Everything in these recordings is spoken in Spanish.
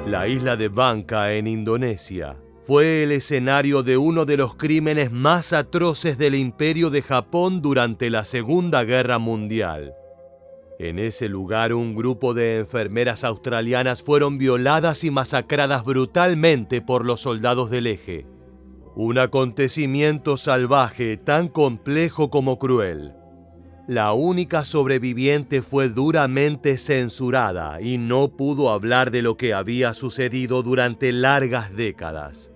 La isla de Bangka, en Indonesia, fue el escenario de uno de los crímenes más atroces del Imperio de Japón durante la Segunda Guerra Mundial. En ese lugar, un grupo de enfermeras australianas fueron violadas y masacradas brutalmente por los soldados del Eje. Un acontecimiento salvaje, tan complejo como cruel. La única sobreviviente fue duramente censurada y no pudo hablar de lo que había sucedido durante largas décadas.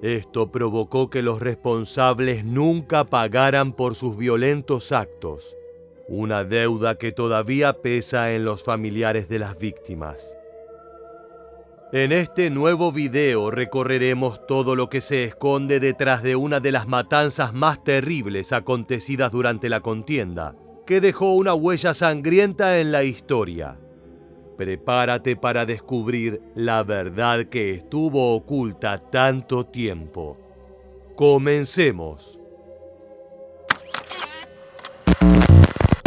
Esto provocó que los responsables nunca pagaran por sus violentos actos, una deuda que todavía pesa en los familiares de las víctimas. En este nuevo video recorreremos todo lo que se esconde detrás de una de las matanzas más terribles acontecidas durante la contienda, que dejó una huella sangrienta en la historia. Prepárate para descubrir la verdad que estuvo oculta tanto tiempo. ¡Comencemos!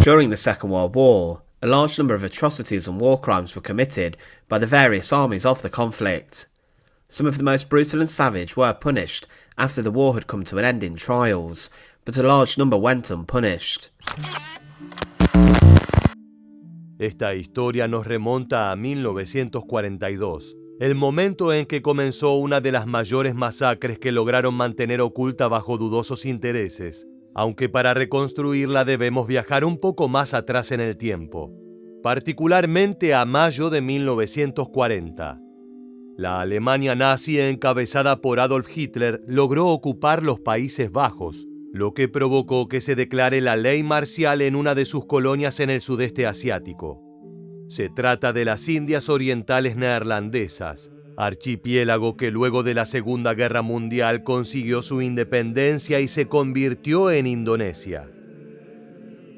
During the Second World War, a large number of atrocities and war crimes were committed by the various armies of the conflict. Some of the most brutal and savage were punished after the war had come to an end in trials, but a large number went unpunished. Esta historia nos remonta a 1942, el momento en que comenzó una de las mayores masacres que lograron mantener oculta bajo dudosos intereses, aunque para reconstruirla debemos viajar un poco más atrás en el tiempo, particularmente a mayo de 1940. La Alemania nazi, encabezada por Adolf Hitler, logró ocupar los Países Bajos, lo que provocó que se declare la ley marcial en una de sus colonias en el sudeste asiático. Se trata de las Indias Orientales Neerlandesas, archipiélago que luego de la Segunda Guerra Mundial consiguió su independencia y se convirtió en Indonesia.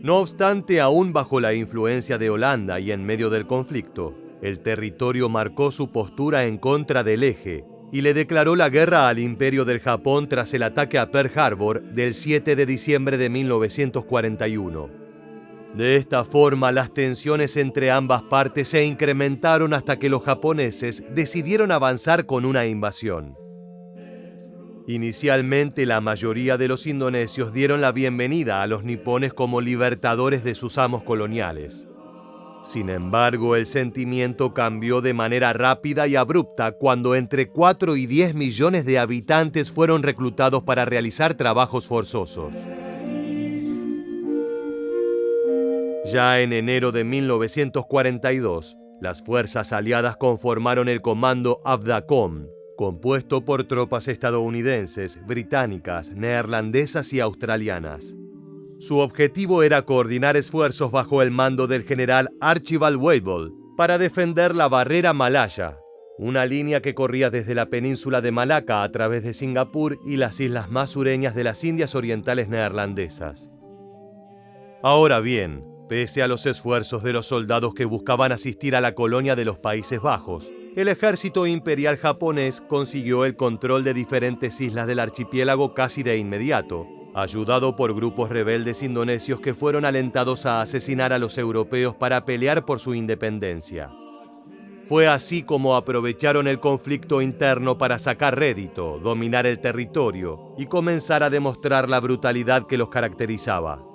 No obstante, aún bajo la influencia de Holanda y en medio del conflicto, el territorio marcó su postura en contra del Eje y le declaró la guerra al Imperio del Japón tras el ataque a Pearl Harbor del 7 de diciembre de 1941. De esta forma, las tensiones entre ambas partes se incrementaron hasta que los japoneses decidieron avanzar con una invasión. Inicialmente, la mayoría de los indonesios dieron la bienvenida a los nipones como libertadores de sus amos coloniales. Sin embargo, el sentimiento cambió de manera rápida y abrupta cuando entre 4 y 10 millones de habitantes fueron reclutados para realizar trabajos forzosos. Ya en enero de 1942, las fuerzas aliadas conformaron el Comando Avdacom, compuesto por tropas estadounidenses, británicas, neerlandesas y australianas. Su objetivo era coordinar esfuerzos bajo el mando del general Archibald Wavell para defender la barrera malaya, una línea que corría desde la península de Malaca a través de Singapur y las islas más sureñas de las Indias Orientales Neerlandesas. Ahora bien, pese a los esfuerzos de los soldados que buscaban asistir a la colonia de los Países Bajos, el ejército imperial japonés consiguió el control de diferentes islas del archipiélago casi de inmediato, ayudado por grupos rebeldes indonesios que fueron alentados a asesinar a los europeos para pelear por su independencia. Fue así como aprovecharon el conflicto interno para sacar rédito, dominar el territorio y comenzar a demostrar la brutalidad que los caracterizaba.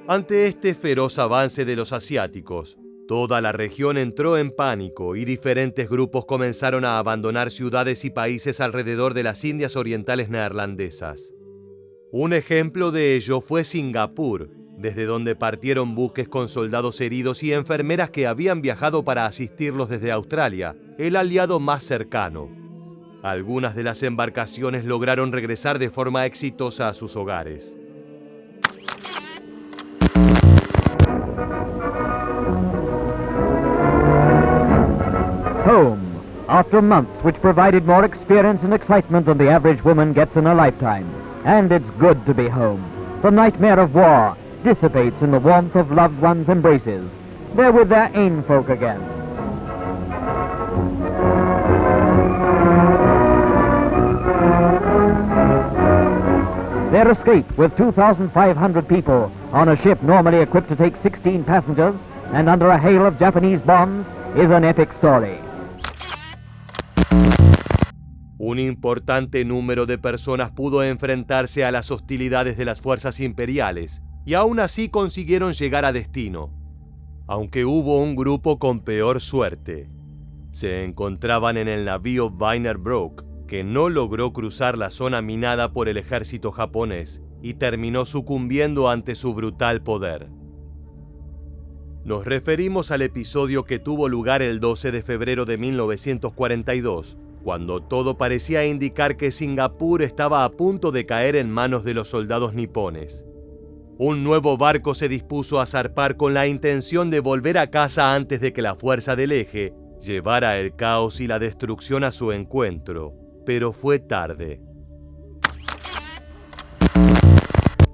Ante este feroz avance de los asiáticos, toda la región entró en pánico y diferentes grupos comenzaron a abandonar ciudades y países alrededor de las Indias Orientales Neerlandesas. Un ejemplo de ello fue Singapur, desde donde partieron buques con soldados heridos y enfermeras que habían viajado para asistirlos desde Australia, el aliado más cercano. Algunas de las embarcaciones lograron regresar de forma exitosa a sus hogares. Home, after months which provided more experience and excitement than the average woman gets in a lifetime. And it's good to be home. The nightmare of war dissipates in the warmth of loved ones' embraces. They're with their ain folk again. Their escape with 2,500 people on a ship normally equipped to take 16 passengers and under a hail of Japanese bombs is an epic story. Un importante número de personas pudo enfrentarse a las hostilidades de las fuerzas imperiales y aún así consiguieron llegar a destino. Aunque hubo un grupo con peor suerte. Se encontraban en el navío Viner Brook, que no logró cruzar la zona minada por el ejército japonés y terminó sucumbiendo ante su brutal poder. Nos referimos al episodio que tuvo lugar el 12 de febrero de 1942, cuando todo parecía indicar que Singapur estaba a punto de caer en manos de los soldados nipones. Un nuevo barco se dispuso a zarpar con la intención de volver a casa antes de que la fuerza del eje llevara el caos y la destrucción a su encuentro, pero fue tarde.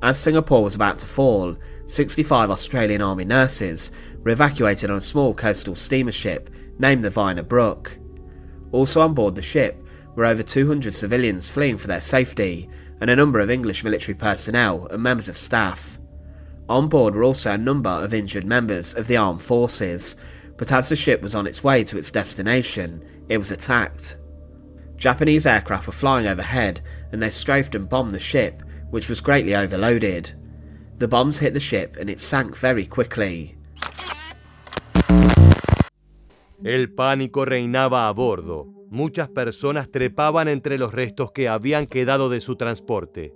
As Singapore was about to fall, 65 Australian Army nurses were evacuated on a small coastal steamer ship named the Viner Brook. Also on board the ship were over 200 civilians fleeing for their safety, and a number of English military personnel and members of staff. On board were also a number of injured members of the armed forces, but as the ship was on its way to its destination, it was attacked. Japanese aircraft were flying overhead, and they strafed and bombed the ship, which was greatly overloaded. The bombs hit the ship and it sank very quickly. El pánico reinaba a bordo. Muchas personas trepaban entre los restos que habían quedado de su transporte.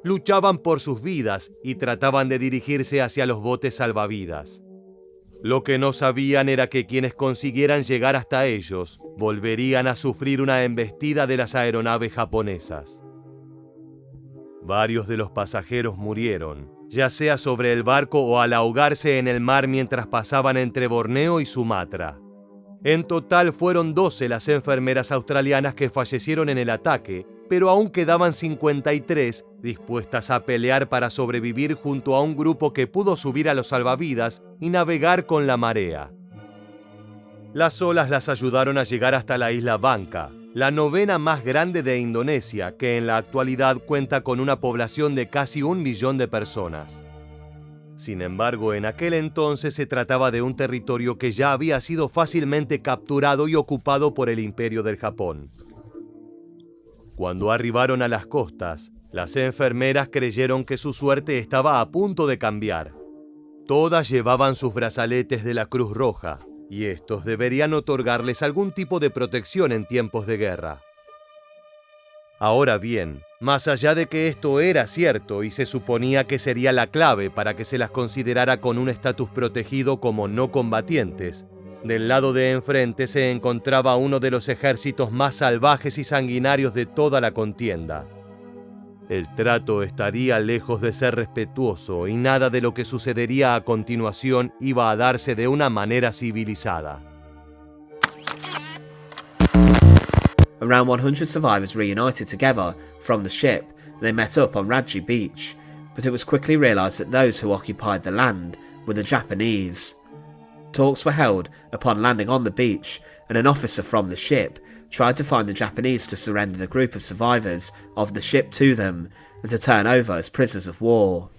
Luchaban por sus vidas y trataban de dirigirse hacia los botes salvavidas. Lo que no sabían era que quienes consiguieran llegar hasta ellos volverían a sufrir una embestida de las aeronaves japonesas. Varios de los pasajeros murieron, ya sea sobre el barco o al ahogarse en el mar mientras pasaban entre Borneo y Sumatra. En total fueron 12 las enfermeras australianas que fallecieron en el ataque, pero aún quedaban 53 dispuestas a pelear para sobrevivir junto a un grupo que pudo subir a los salvavidas y navegar con la marea. Las olas las ayudaron a llegar hasta la isla Bangka, la novena más grande de Indonesia, que en la actualidad cuenta con una población de casi 1 millón de personas. Sin embargo, en aquel entonces se trataba de un territorio que ya había sido fácilmente capturado y ocupado por el Imperio del Japón. Cuando arribaron a las costas, las enfermeras creyeron que su suerte estaba a punto de cambiar. Todas llevaban sus brazaletes de la Cruz Roja, y estos deberían otorgarles algún tipo de protección en tiempos de guerra. Ahora bien, más allá de que esto era cierto y se suponía que sería la clave para que se las considerara con un estatus protegido como no combatientes, del lado de enfrente se encontraba uno de los ejércitos más salvajes y sanguinarios de toda la contienda. El trato estaría lejos de ser respetuoso y nada de lo que sucedería a continuación iba a darse de una manera civilizada. Around 100 survivors reunited together from the ship and they met up on Raji Beach, but it was quickly realised that those who occupied the land were the Japanese. Talks were held upon landing on the beach, and an officer from the ship tried to find the Japanese to surrender the group of survivors of the ship to them and to turn over as prisoners of war.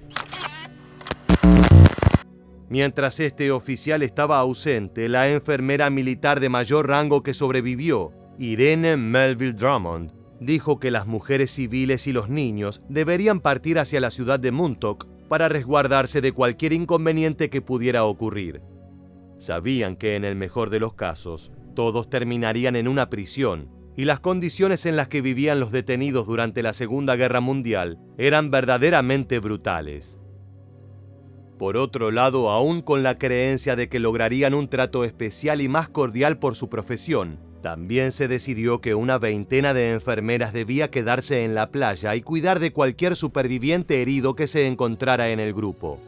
Mientras este oficial estaba ausente, la enfermera militar de mayor rango que sobrevivió, Irene Melville Drummond, dijo que las mujeres civiles y los niños deberían partir hacia la ciudad de Muntok para resguardarse de cualquier inconveniente que pudiera ocurrir. Sabían que en el mejor de los casos, todos terminarían en una prisión, y las condiciones en las que vivían los detenidos durante la Segunda Guerra Mundial eran verdaderamente brutales. Por otro lado, aún con la creencia de que lograrían un trato especial y más cordial por su profesión, también se decidió que una veintena de enfermeras debía quedarse en la playa y cuidar de cualquier superviviente herido que se encontrara en el grupo.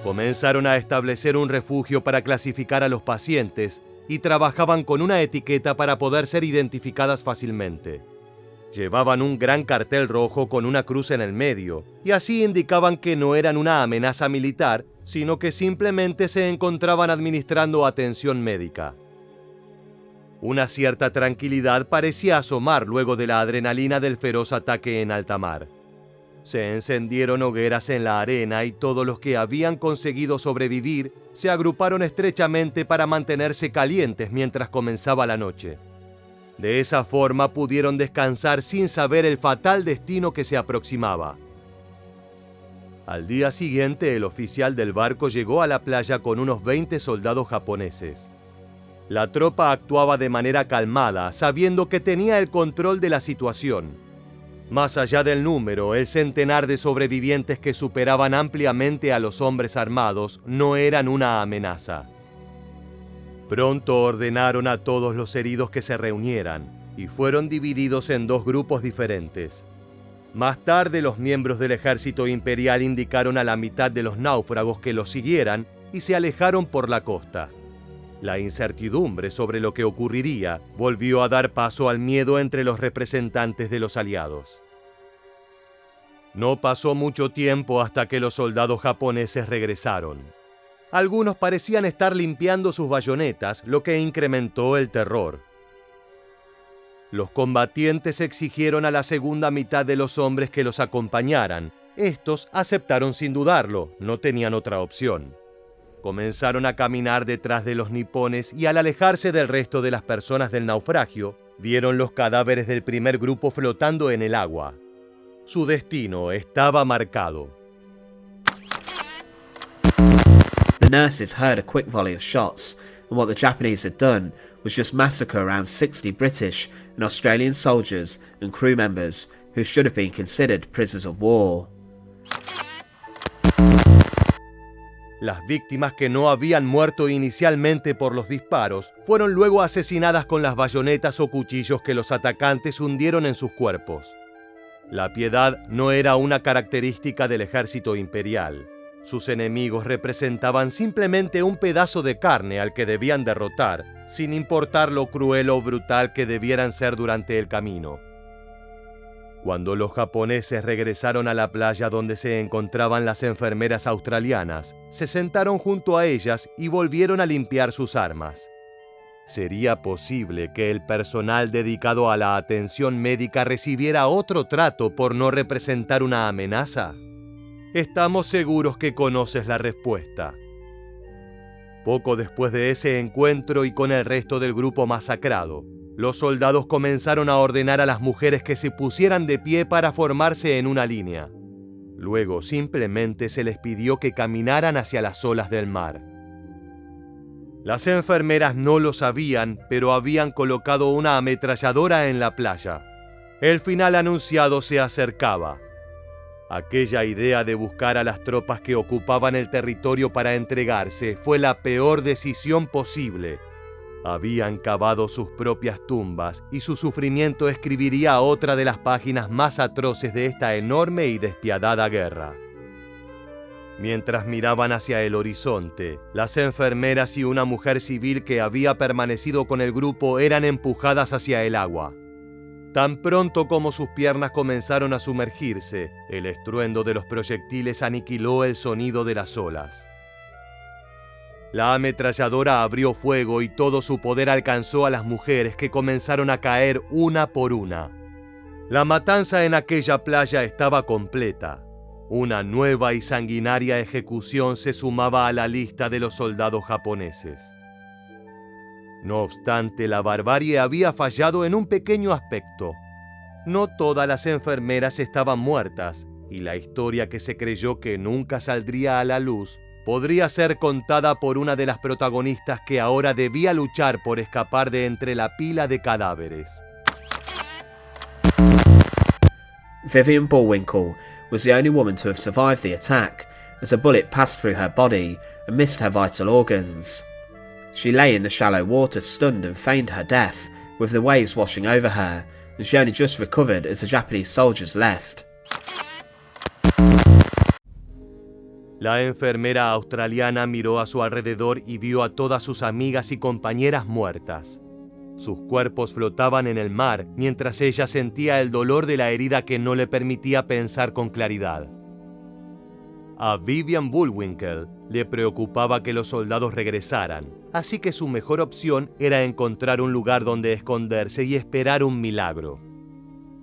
Comenzaron a establecer un refugio para clasificar a los pacientes y trabajaban con una etiqueta para poder ser identificadas fácilmente. Llevaban un gran cartel rojo con una cruz en el medio, y así indicaban que no eran una amenaza militar, sino que simplemente se encontraban administrando atención médica. Una cierta tranquilidad parecía asomar luego de la adrenalina del feroz ataque en alta mar. Se encendieron hogueras en la arena y todos los que habían conseguido sobrevivir se agruparon estrechamente para mantenerse calientes mientras comenzaba la noche. De esa forma pudieron descansar sin saber el fatal destino que se aproximaba. Al día siguiente, el oficial del barco llegó a la playa con unos 20 soldados japoneses. La tropa actuaba de manera calmada, sabiendo que tenía el control de la situación. Más allá del número, el centenar de sobrevivientes que superaban ampliamente a los hombres armados no eran una amenaza. Pronto ordenaron a todos los heridos que se reunieran y fueron divididos en 2 grupos diferentes. Más tarde, los miembros del ejército imperial indicaron a la mitad de los náufragos que los siguieran y se alejaron por la costa. La incertidumbre sobre lo que ocurriría volvió a dar paso al miedo entre los representantes de los aliados. No pasó mucho tiempo hasta que los soldados japoneses regresaron. Algunos parecían estar limpiando sus bayonetas, lo que incrementó el terror. Los combatientes exigieron a la segunda mitad de los hombres que los acompañaran. Estos aceptaron sin dudarlo, no tenían otra opción. Comenzaron a caminar detrás de los nipones y al alejarse del resto de las personas del naufragio, vieron los cadáveres del primer grupo flotando en el agua. Su destino estaba marcado. The nurses heard a quick volley of shots, and what the Japanese had done was just massacre around 60 British and Australian soldiers and crew members who should have been considered prisoners of war. Las víctimas que no habían muerto inicialmente por los disparos fueron luego asesinadas con las bayonetas o cuchillos que los atacantes hundieron en sus cuerpos. La piedad no era una característica del ejército imperial. Sus enemigos representaban simplemente un pedazo de carne al que debían derrotar, sin importar lo cruel o brutal que debieran ser durante el camino. Cuando los japoneses regresaron a la playa donde se encontraban las enfermeras australianas, se sentaron junto a ellas y volvieron a limpiar sus armas. ¿Sería posible que el personal dedicado a la atención médica recibiera otro trato por no representar una amenaza? Estamos seguros que conoces la respuesta. Poco después de ese encuentro y con el resto del grupo masacrado, los soldados comenzaron a ordenar a las mujeres que se pusieran de pie para formarse en una línea. Luego simplemente se les pidió que caminaran hacia las olas del mar. Las enfermeras no lo sabían, pero habían colocado una ametralladora en la playa. El final anunciado se acercaba. Aquella idea de buscar a las tropas que ocupaban el territorio para entregarse fue la peor decisión posible. Habían cavado sus propias tumbas y su sufrimiento escribiría otra de las páginas más atroces de esta enorme y despiadada guerra. Mientras miraban hacia el horizonte, las enfermeras y una mujer civil que había permanecido con el grupo eran empujadas hacia el agua. Tan pronto como sus piernas comenzaron a sumergirse, el estruendo de los proyectiles aniquiló el sonido de las olas. La ametralladora abrió fuego y todo su poder alcanzó a las mujeres que comenzaron a caer una por una. La matanza en aquella playa estaba completa. Una nueva y sanguinaria ejecución se sumaba a la lista de los soldados japoneses. No obstante, la barbarie había fallado en un pequeño aspecto. No todas las enfermeras estaban muertas, y la historia que se creyó que nunca saldría a la luz podría ser contada por una de las protagonistas que ahora debía luchar por escapar de entre la pila de cadáveres. Vivian Bullwinkle was the only woman to have survived the attack, as a bullet passed through her body and missed her vital organs. She lay in the shallow water stunned and feigned her death, with the waves washing over her, and she only just recovered as the Japanese soldiers left. La enfermera australiana miró a su alrededor y vio a todas sus amigas y compañeras muertas. Sus cuerpos flotaban en el mar mientras ella sentía el dolor de la herida que no le permitía pensar con claridad. A Vivian Bullwinkle le preocupaba que los soldados regresaran, así que su mejor opción era encontrar un lugar donde esconderse y esperar un milagro.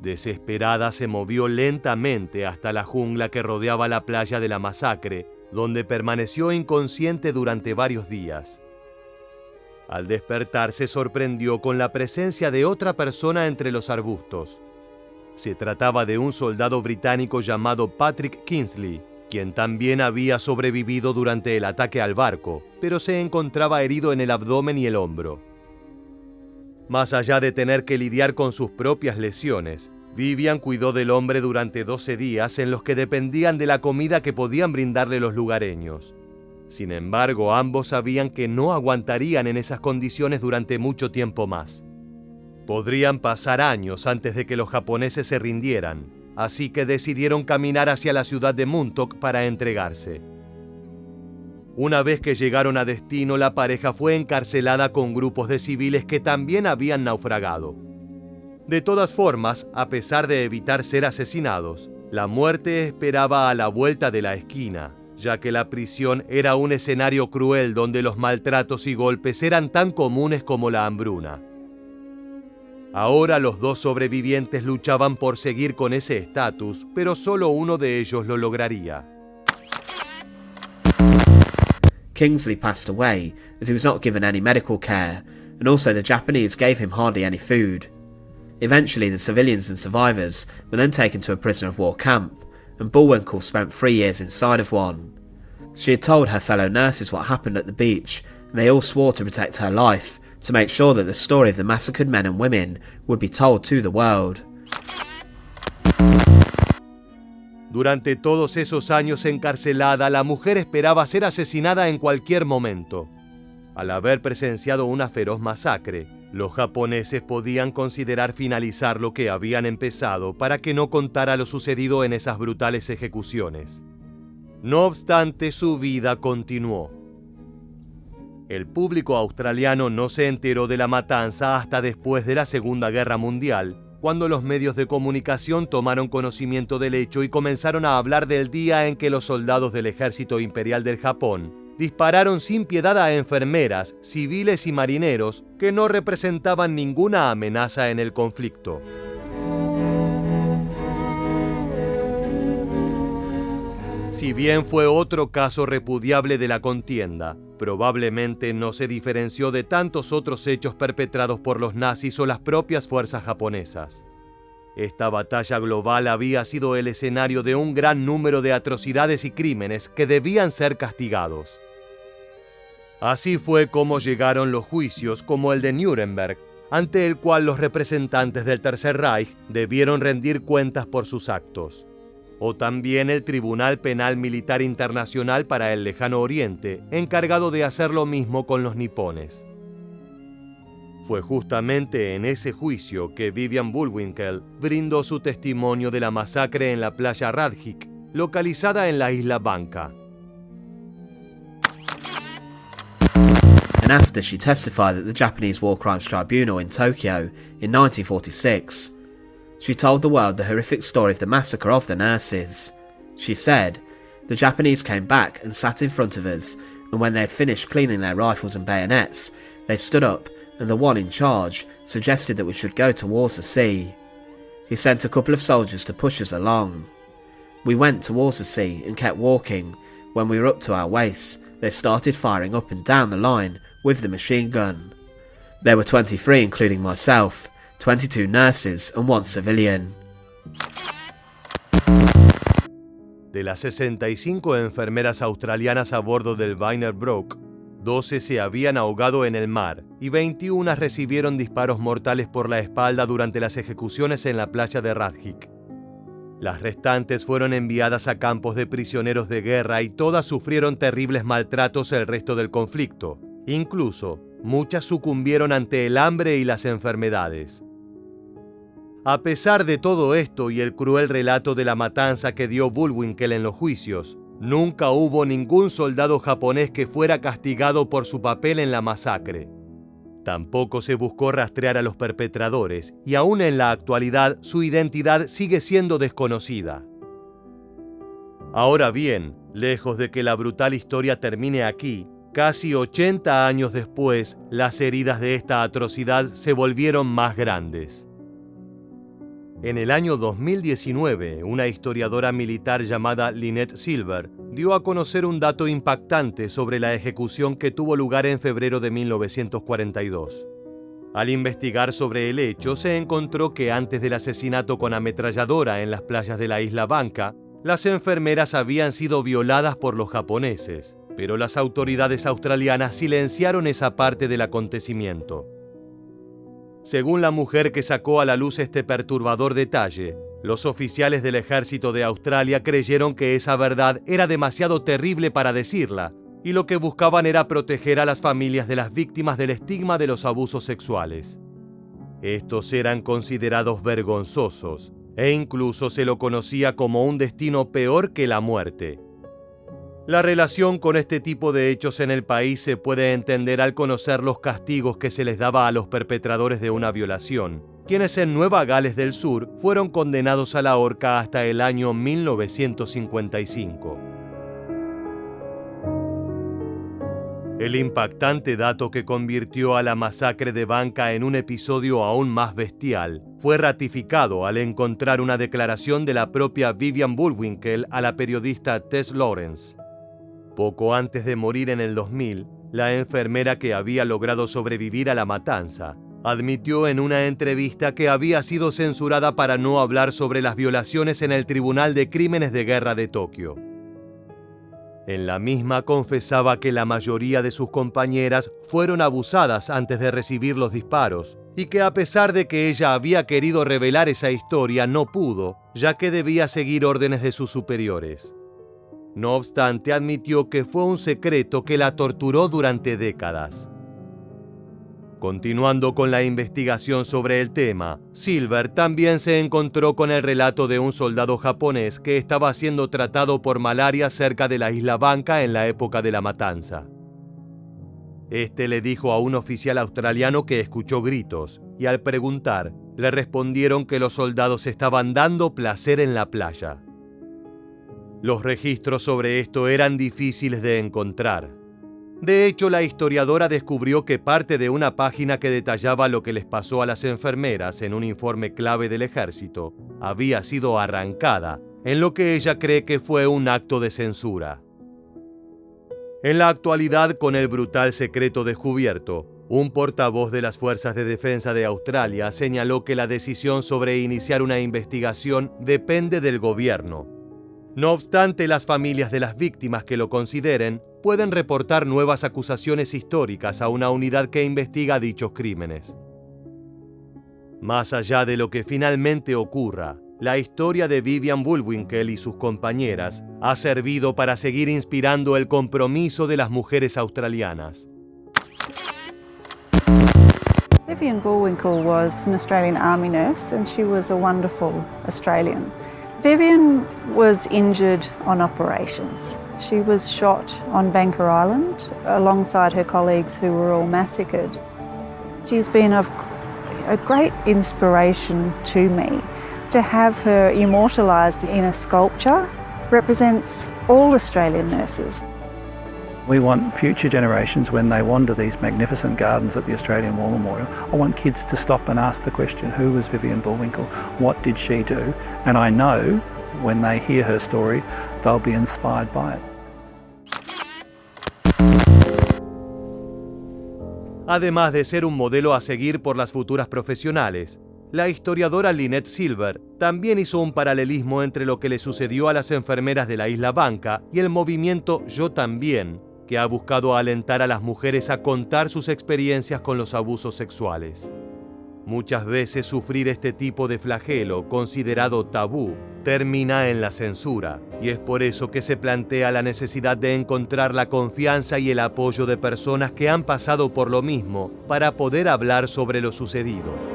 Desesperada, se movió lentamente hasta la jungla que rodeaba la playa de la masacre, donde permaneció inconsciente durante varios días. Al despertar, se sorprendió con la presencia de otra persona entre los arbustos. Se trataba de un soldado británico llamado Patrick Kingsley, quien también había sobrevivido durante el ataque al barco, pero se encontraba herido en el abdomen y el hombro. Más allá de tener que lidiar con sus propias lesiones, Vivian cuidó del hombre durante 12 días en los que dependían de la comida que podían brindarle los lugareños. Sin embargo, ambos sabían que no aguantarían en esas condiciones durante mucho tiempo más. Podrían pasar años antes de que los japoneses se rindieran, así que decidieron caminar hacia la ciudad de Muntok para entregarse. Una vez que llegaron a destino, la pareja fue encarcelada con grupos de civiles que también habían naufragado. De todas formas, a pesar de evitar ser asesinados, la muerte esperaba a la vuelta de la esquina, ya que la prisión era un escenario cruel donde los maltratos y golpes eran tan comunes como la hambruna. Ahora los dos sobrevivientes luchaban por seguir con ese estatus, pero solo uno de ellos lo lograría. Kingsley passed away as he was not given any medical care, and also the Japanese gave him hardly any food. Eventually, the civilians and survivors were then taken to a prisoner of war camp, and Bullwinkle spent 3 years inside of one. She had told her fellow nurses what happened at the beach, and they all swore to protect her life, to make sure that the story of the massacred men and women would be told to the world. Durante todos esos años encarcelada, la mujer esperaba ser asesinada en cualquier momento. Al haber presenciado una feroz masacre, los japoneses podían considerar finalizar lo que habían empezado para que no contara lo sucedido en esas brutales ejecuciones. No obstante, su vida continuó. El público australiano no se enteró de la matanza hasta después de la Segunda Guerra Mundial, cuando los medios de comunicación tomaron conocimiento del hecho y comenzaron a hablar del día en que los soldados del Ejército Imperial del Japón dispararon sin piedad a enfermeras, civiles y marineros que no representaban ninguna amenaza en el conflicto. Si bien fue otro caso repudiable de la contienda, probablemente no se diferenció de tantos otros hechos perpetrados por los nazis o las propias fuerzas japonesas. Esta batalla global había sido el escenario de un gran número de atrocidades y crímenes que debían ser castigados. Así fue como llegaron los juicios como el de Nuremberg, ante el cual los representantes del Tercer Reich debieron rendir cuentas por sus actos. O también el Tribunal Penal Militar Internacional para el Lejano Oriente, encargado de hacer lo mismo con los nipones. Fue justamente en ese juicio que Vivian Bullwinkle brindó su testimonio de la masacre en la playa Radhik, localizada en la isla Banka. And after she testified at the Japanese War Crimes Tribunal in Tokyo in 1946, she told the world the horrific story of the massacre of the nurses. She said, "The Japanese came back and sat in front of us, and when they had finished cleaning their rifles and bayonets, they stood up, and the one in charge suggested that we should go towards the sea. He sent a couple of soldiers to push us along. We went towards the sea and kept walking. When we were up to our waists, they started firing up and down the line with the machine gun. There were 23, including myself, 22 nurses and 1 civilian." De las 65 enfermeras australianas a bordo del Wiener Brock, 12 se habían ahogado en el mar y 21 recibieron disparos mortales por la espalda durante las ejecuciones en la playa de Radhik. Las restantes fueron enviadas a campos de prisioneros de guerra y todas sufrieron terribles maltratos el resto del conflicto. Incluso, muchas sucumbieron ante el hambre y las enfermedades. A pesar de todo esto y el cruel relato de la matanza que dio Bullwinkle en los juicios, nunca hubo ningún soldado japonés que fuera castigado por su papel en la masacre. Tampoco se buscó rastrear a los perpetradores y aún en la actualidad su identidad sigue siendo desconocida. Ahora bien, lejos de que la brutal historia termine aquí, casi 80 años después, las heridas de esta atrocidad se volvieron más grandes. En el año 2019, una historiadora militar llamada Lynette Silver dio a conocer un dato impactante sobre la ejecución que tuvo lugar en febrero de 1942. Al investigar sobre el hecho, se encontró que antes del asesinato con ametralladora en las playas de la isla Banca, las enfermeras habían sido violadas por los japoneses, pero las autoridades australianas silenciaron esa parte del acontecimiento. Según la mujer que sacó a la luz este perturbador detalle, los oficiales del ejército de Australia creyeron que esa verdad era demasiado terrible para decirla, y lo que buscaban era proteger a las familias de las víctimas del estigma de los abusos sexuales. Estos eran considerados vergonzosos, e incluso se lo conocía como un destino peor que la muerte. La relación con este tipo de hechos en el país se puede entender al conocer los castigos que se les daba a los perpetradores de una violación, quienes en Nueva Gales del Sur fueron condenados a la horca hasta el año 1955. El impactante dato que convirtió a la masacre de Banca en un episodio aún más bestial fue ratificado al encontrar una declaración de la propia Vivian Bullwinkle a la periodista Tess Lawrence. Poco antes de morir en el 2000, la enfermera que había logrado sobrevivir a la matanza admitió en una entrevista que había sido censurada para no hablar sobre las violaciones en el Tribunal de Crímenes de Guerra de Tokio. En la misma confesaba que la mayoría de sus compañeras fueron abusadas antes de recibir los disparos y que a pesar de que ella había querido revelar esa historia no pudo, ya que debía seguir órdenes de sus superiores. No obstante, admitió que fue un secreto que la torturó durante décadas. Continuando con la investigación sobre el tema, Silver también se encontró con el relato de un soldado japonés que estaba siendo tratado por malaria cerca de la isla Banca en la época de la matanza. Este le dijo a un oficial australiano que escuchó gritos, y al preguntar, le respondieron que los soldados estaban dando placer en la playa. Los registros sobre esto eran difíciles de encontrar. De hecho, la historiadora descubrió que parte de una página que detallaba lo que les pasó a las enfermeras en un informe clave del ejército había sido arrancada, en lo que ella cree que fue un acto de censura. En la actualidad, con el brutal secreto descubierto, un portavoz de las Fuerzas de Defensa de Australia señaló que la decisión sobre iniciar una investigación depende del gobierno. No obstante, las familias de las víctimas que lo consideren pueden reportar nuevas acusaciones históricas a una unidad que investiga dichos crímenes. Más allá de lo que finalmente ocurra, la historia de Vivian Bullwinkle y sus compañeras ha servido para seguir inspirando el compromiso de las mujeres australianas. Vivian Bullwinkle was an Australian Army nurse and she was a wonderful Australian. Vivian was injured on operations. She was shot on Banker Island alongside her colleagues who were all massacred. She's been a great inspiration to me. To have her immortalised in a sculpture represents all Australian nurses. We want future generations, when they wander these magnificent gardens at the Australian War Memorial, I want kids to stop and ask the question, who was Vivian Bullwinkle? What did she do? And I know when they hear her story, they'll be inspired by it. Además de ser un modelo a seguir por las futuras profesionales, la historiadora Lynette Silver también hizo un paralelismo entre lo que le sucedió a las enfermeras de la isla Banca y el movimiento Yo También, que ha buscado alentar a las mujeres a contar sus experiencias con los abusos sexuales. Muchas veces sufrir este tipo de flagelo, considerado tabú, termina en la censura, y es por eso que se plantea la necesidad de encontrar la confianza y el apoyo de personas que han pasado por lo mismo para poder hablar sobre lo sucedido.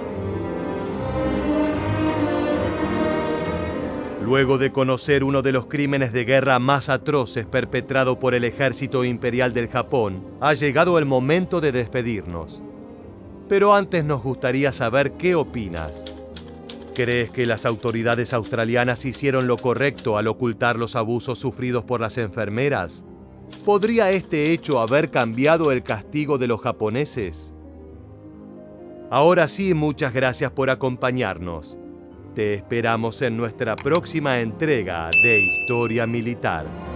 Luego de conocer uno de los crímenes de guerra más atroces perpetrado por el ejército imperial del Japón, ha llegado el momento de despedirnos. Pero antes nos gustaría saber qué opinas. ¿Crees que las autoridades australianas hicieron lo correcto al ocultar los abusos sufridos por las enfermeras? ¿Podría este hecho haber cambiado el castigo de los japoneses? Ahora sí, muchas gracias por acompañarnos. Te esperamos en nuestra próxima entrega de Historia Militar.